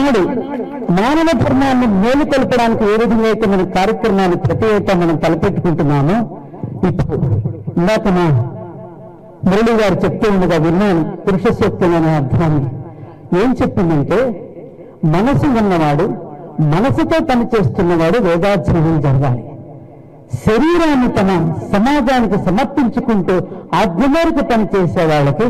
ఆనాడు మానవ ధర్మాన్ని మేలుకొల్పడానికి ఏ విధంగా అయితే మన కార్యక్రమాన్ని ప్రతి ఏటా మనం తలపెట్టుకుంటున్నామో, ఇప్పుడు ఇందాక మా మురళి గారు చెప్తూ ఉండగా విన్నాను పురుష సూక్తం అనే అర్థాన్ని. ఏం చెప్పిందంటే, మనసు ఉన్నవాడు, మనసుతో పని చేస్తున్నవాడు వేదాధ్యయనం జరగాలి. శరీరాన్ని తన సమాజానికి సమర్పించుకుంటూ ఆజ్ఞ మేరకు పనిచేసే వాళ్ళకి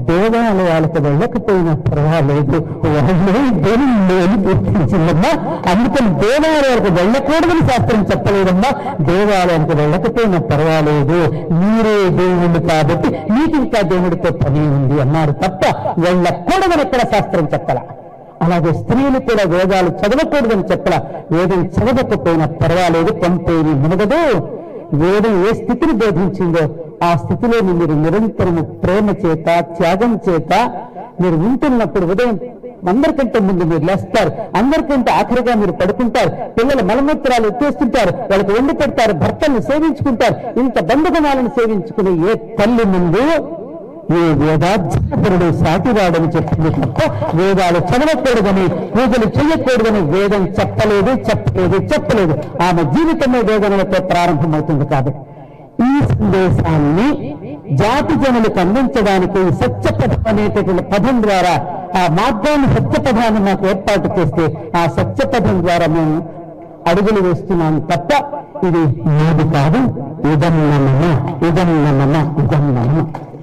దేవాలయాలకు వెళ్ళకపోయినా పర్వాలేదు, వాళ్ళే దేవుని గుర్తించిందమ్మా. అందుకని దేవాలయాలకు వెళ్ళకూడదని శాస్త్రం చెప్పలేదమ్మా. దేవాలయానికి వెళ్ళకపోయినా పర్వాలేదు, మీరే దేవుడు కాబట్టి మీకు ఇంకా దేవుడితో పని ఉంది అన్నారు తప్ప వెళ్ళకూడదని ఎక్కడ శాస్త్రం చెప్పలా. అలాగే స్త్రీలు కూడా వేదాలు చదవకూడదని చెప్పలా. వేదం చదవకపోయినా పర్వాలేదు, పంపేది మునగదు. వేదం ఏ స్థితిని బోధించిందో ఆ స్థితిలోని మీరు నిరంతరము ప్రేమ చేత, త్యాగం చేత మీరు ఉంటున్నప్పుడు ఉదయం అందరికంటే ముందు మీరు లేస్తారు, అందరికంటే ఆఖరిగా మీరు పడుకుంటారు, పిల్లల మలమూత్రాలు ఎత్తేస్తుంటారు, వాళ్ళకి వండి పెడతారు, భర్తలను సేవించుకుంటారు. ఇంత బంధుగణాలను సేవించుకునే ఏ తల్లి ముందు ఏ వేదాధ్యాపరుడు సాటిరాడని చెప్పింది తప్ప వేదాలు చదవకూడదని, పూజలు చేయకూడదని వేదం చెప్పలేదు. ఆమె జీవితమే వేదనలతో ప్రారంభమవుతుంది. కాబట్టి ఈ సందేశాన్ని జాతి జనులకు అందించడానికి సత్యపథం అనేటటువంటి పదం ద్వారా, ఆ మార్గాన్ని సత్యపథాన్ని మాకు ఏర్పాటు చేస్తే ఆ సత్యపథం ద్వారా మేము అడుగులు వేస్తున్నాం తప్ప ఇది నాది కాదు. ఇదం నమన